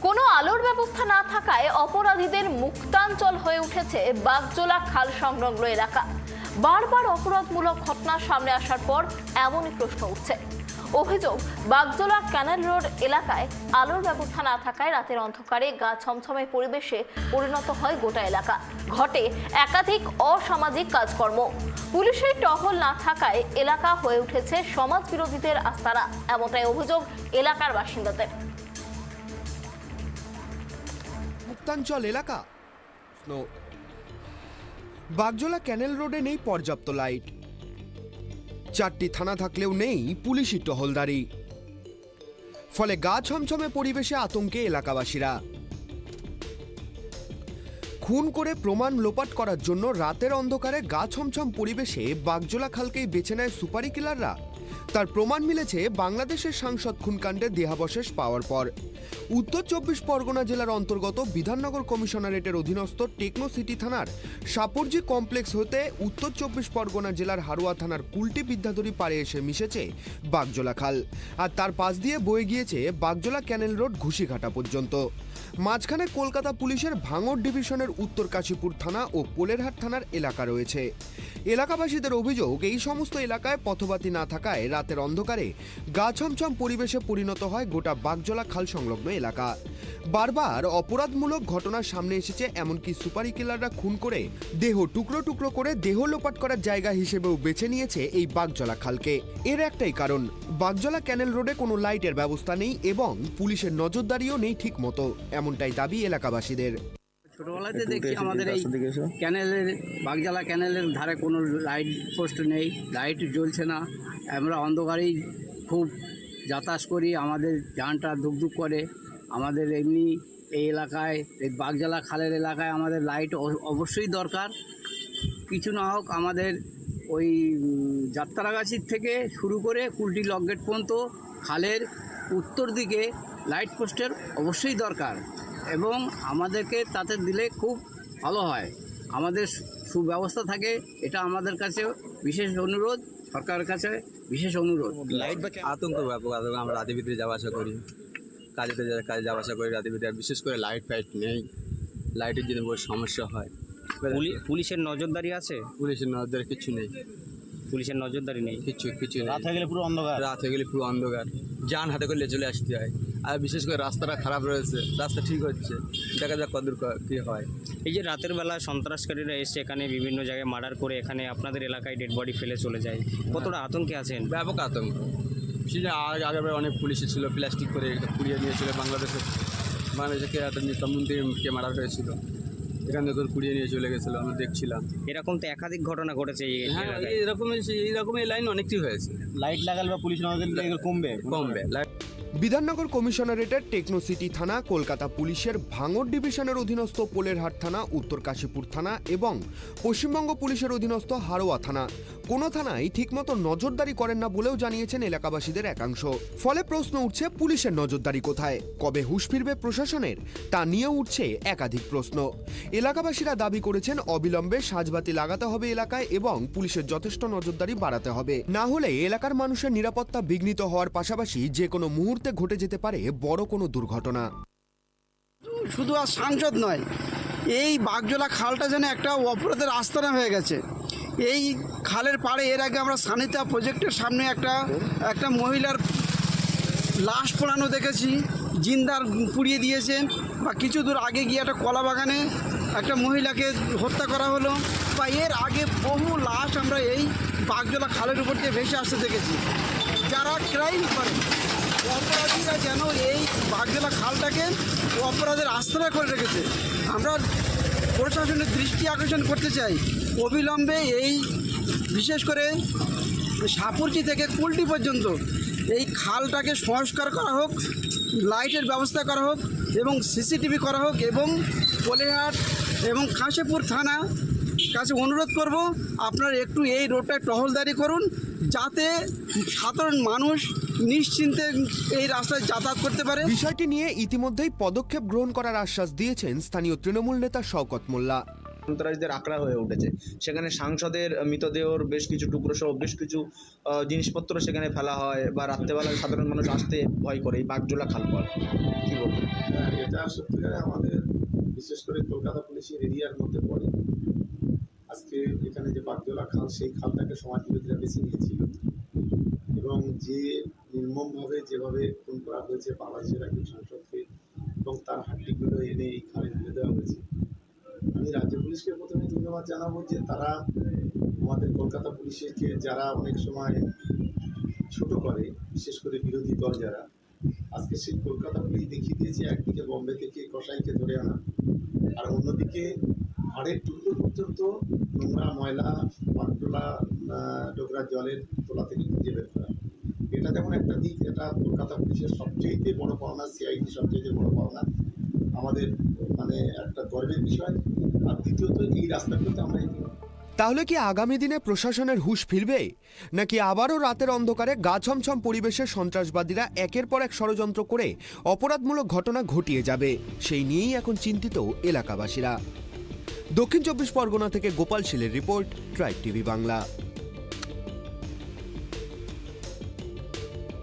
কোনো আলোর ব্যবস্থা না থাকায় অপরাধীদের মুক্তাঞ্চল হয়ে উঠেছে বাগজোলা খাল সংলগ্ন এলাকা। বারবার অপরাধমূলক ঘটনা সামনে আসার পর এমনই প্রশ্ন উঠছে। অভিযোগ, বাগজোলা ক্যানেল রোড এলাকায় আলোর ব্যবস্থা না থাকায় রাতের অন্ধকারে গা ছমছমে পরিবেশে পরিণত হয় গোটা এলাকা। ঘটে একাধিক অসামাজিক কাজকর্ম। পুলিশের টহল না থাকায় এলাকা হয়ে উঠেছে সমাজ বিরোধীদের আস্তানা, এমনটাই অভিযোগ এলাকার বাসিন্দাদের। মুক্তাঞ্চল এলাকা বাগজোলা ক্যানেল রোডে নেই পর্যাপ্ত লাইট, 4টি থানা থাকলেও নেই পুলিশি টহলদারি। ফলে গা ছমছমে পরিবেশে আতঙ্কে এলাকাবাসীরা। খুন করে প্রমাণ লোপাট করার জন্য রাতের অন্ধকারে গা ছমছম পরিবেশে বাগজোলা খালকেই বেছে নেয় সুপারি কিলাররা। তার প্রমাণ মিলেছে বাংলাদেশের সাংসদ খুনকাণ্ডে দেহাবশেষ পাওয়ার পর। উত্তর 24 পরগনা জেলার অন্তর্গত বিধাননগর কমিশনারেটের অধীনস্থ টেকনো সিটি থানার সাপরজি কমপ্লেক্স হতে উত্তর 24 পরগনা জেলার হারোয়া থানার কুলটি বিদ্যাধরী পাড়ে এসে মিশেছে বাগজোলা খাল, আর তার পাশ দিয়ে বয়ে গিয়েছে বাগজোলা ক্যানেল রোড ঘুষিঘাটা পর্যন্ত। মাঝখানে কলকাতা পুলিশের ভাঙড় ডিভিশনের উত্তর কাশীপুর থানা ও পোলেরহাট থানার এলাকা রয়েছে। এলাকাবাসীদের অভিযোগ, এই সমস্ত এলাকায় পথবাতি না থাকায় রাতের অন্ধকারে গা ছমছম পরিবেশে পরিণত হয় গোটা বাগজোলা খাল সংলগ্ন এলাকা। বারবার অপরাধমূলক ঘটনার সামনে এসেছে, এমনকি সুপারি কিলাররা খুন করে দেহ টুকরো টুকরো করে দেহ লোপাট করার জায়গা হিসেবেও বেছে নিয়েছে এই বাগজোলা খালকে। এর একটাই কারণ, বাগজোলা ক্যানেল রোডে কোনো লাইটের ব্যবস্থা নেই এবং পুলিশের নজরদারিও নেই ঠিক মতো, এমনটাই দাবি এলাকাবাসীদের। ছোটোবেলাতে দেখি আমাদের এই ক্যানেলের বাগজোলা ক্যানেলের ধারে কোনো লাইট পোস্ট নেই, লাইট জ্বলছে না। আমরা অন্ধকারেই খুব যাতায়াত করি, আমাদের জানটা দুকদুক করে। আমাদের এমনি এই এলাকায়, এই বাগজোলা খালের এলাকায় আমাদের লাইট অবশ্যই দরকার। কিছু না হোক আমাদের ওই যাত্রাগাছির থেকে শুরু করে কুলটি লকগেট পর্যন্ত খালের উত্তর দিকে লাইট পোস্টের অবশ্যই দরকার এবং আমাদেরকে তাতে দিলে খুব ভালো হয়, আমাদের সুব্যবস্থা থাকে। এটা আমাদের কাছে বিশেষ অনুরোধ, সরকারের কাছে বিশেষ অনুরোধ। লাইট বা আতঙ্ক ব্যাপক আতঙ্ক। আমরা রাতের ভিতরে যাওয়া আসা করি, কাজে যাওয়া আসা করি রাতের ভিতরে, আর বিশেষ করে লাইট ফাইট নেই, লাইটের জন্য বহু সমস্যা হয়। পুলিশের নজরদারি আছে? পুলিশের নজরদারি কিছু নেই, পুলিশের নজরদারি নেই, কিছু নেই। রাত হয়ে গেলে পুরো অন্ধকার, রাত হয়ে গেলে পুরো অন্ধকার, যান হাতে করে চলে আসতে হয়। আর বিশেষ করে রাস্তাটা খারাপ রয়েছে, রাস্তা ঠিক হচ্ছে, দেখা যাক কতদূর কী হয়। এই যে রাতের বেলা সন্ত্রাসকারীরা এসে এখানে বিভিন্ন জায়গায় মার্ডার করে এখানে আপনাদের এলাকায় ডেড বডি ফেলে চলে যায়, কতটা আতঙ্কে আছেন? ব্যাপক আতঙ্ক। সেটা আগেবার অনেক পুলিশ ছিল, প্লাস্টিক করে পুড়িয়ে নিয়েছিল। বাংলাদেশে একটা নেতামন্ত্রীকে মার্ডার হয়েছিল, এখান থেকে কুড়িয়ে নিয়ে চলে গেছিলো, আমরা দেখছিলাম। এরকম তো একাধিক ঘটনা ঘটেছে। হ্যাঁ, এইরকমই লাইন অনেকটি হয়েছে। লাইট লাগালে বা পুলিশ নজরদারি কমবে। বিধাননগর কমিশনারেটের টেকনো সিটি থানা, কলকাতা পুলিশের ভাঙড় ডিভিশনের অধীনস্থ পোলেরহাট থানা, উত্তর কাশীপুর থানা এবং পশ্চিমবঙ্গ পুলিশের অধীনস্থ হারোয়া থানা কোনো থানায় ঠিকমতো নজরদারি করেন না বলেও জানিয়েছেন এলাকাবাসীদের একাংশ। ফলে প্রশ্ন উঠছে, পুলিশের নজরদারি কোথায়, কবে হুঁশ ফিরবে প্রশাসনের, তা নিয়েও উঠছে একাধিক প্রশ্ন। এলাকাবাসীরা দাবি করেছেন, অবিলম্বে সাজবাতি লাগাতে হবে এলাকায় এবং পুলিশের যথেষ্ট নজরদারি বাড়াতে হবে, না হলে এলাকার মানুষের নিরাপত্তা বিঘ্নিত হওয়ার পাশাপাশি যে কোনো মুহূর্তে ঘটে যেতে পারে বড় কোনো দুর্ঘটনা। শুধু আর সাংসদ নয়, এই বাগজোলা খালটা যেন একটা অপরাধের আস্তানা হয়ে গেছে। এই খালের পাড়ে এর আগে আমরা সানিতা প্রজেক্টের সামনে একটা মহিলার লাশ পোড়ানো দেখেছি, জিন্দার পুড়িয়ে দিয়েছে। বা কিছু দূর আগে গিয়ে একটা কলা বাগানে একটা মহিলাকে হত্যা করা হলো। বা এর আগে বহু লাশ আমরা এই বাগজোলা খালের উপর দিয়ে ভেসে আসতে দেখেছি। যারা ক্রাইম করে, অপরাধীরা যেন এই বাগজোলা খালটাকে অপরাধের আস্তানা করে রেখেছে। আমরা প্রশাসনের দৃষ্টি আকর্ষণ করতে চাই, অবিলম্বে এই বিশেষ করে সাপুরজি থেকে কুলটি পর্যন্ত এই খালটাকে সংস্কার করা হোক, লাইটের ব্যবস্থা করা হোক এবং সিসিটিভি করা হোক এবং পোলেরহাট এবং কাশীপুর থানা কাছে অনুরোধ করব, আপনারা একটু এই রোডটায় টহলদারি করুন, যাতে সাধারণ মানুষ নিশ্চিন্তে এই রাস্তায় যাতায়াত করতে পারে। বিষয়টি নিয়ে ইতিমধ্যেই পদক্ষেপ গ্রহণ করার আশ্বাস দিয়েছেন স্থানীয় তৃণমূল নেতা শওকত মোল্লা। সন্ত্রাসীদের আঁকড়া হয়ে উঠেছে, সেখানে সাংসদের মৃতদেহর বেশ কিছু টুকরো সহ বেশ কিছু জিনিসপত্র সেখানে ফেলা হয়, বা রাত্রেবেলায় সাধারণ মানুষ আসতে ভয় করে এই বাগজোলা খাল পর। কি বলবো, সত্যিকারে আমাদের বিশেষ করে কলকাতা পুলিশের এরিয়ার মধ্যে পড়ে। আজকে এখানে যে বাগজোলা খাল, সেই খালটাকে সমাজ বিরোধীরা বেছে নিয়েছিল এবং যে নির্মমভাবে যেভাবে খুন করা হয়েছে বাংলাদেশের একজন সাংসদকে এবং তার হাড্ডিগুলো এনে এই খালে ফেলে দেওয়া হয়েছে। আমি রাজ্য পুলিশকে প্রথমে ধন্যবাদ জানাবো যে তারা আমাদের কলকাতা পুলিশকে যারা অনেক সময় ছোট করে, বিশেষ করে বিরোধী দল যারা, আজকে সেই কলকাতা পুলিশ দেখিয়ে দিয়েছে একদিকে বম্বে থেকে কসাইকে ধরে আনা, আর অন্যদিকে হাড়ের টুকরো পর্যন্ত নোংরা ময়লা পাটলা ডোকরা জলের তোলা থেকে খুঁজে বের করা। এটা যেমন একটা দিক, এটা কলকাতা পুলিশের সবচেয়ে বড় পাওনা, সিআইডি সবচেয়ে বড় পাওনা, আমাদের মানে একটা গর্বের বিষয়। আর দ্বিতীয়ত এই রাস্তাগুলোতে আমরা তাহলে কি আগামী দিনে প্রশাসনের হুঁশ ফিরবে, নাকি আবারও রাতের অন্ধকারে গা ছমছম পরিবেশে সন্ত্রাসবাদীরা একের পর এক ষড়যন্ত্র করে অপরাধমূলক ঘটনা ঘটিয়ে যাবে, সেই নিয়েই এখন চিন্তিত এলাকাবাসীরা। দক্ষিণ 24 পরগনা থেকে গোপাল শীলের রিপোর্ট, ট্রাইব টিভি বাংলা।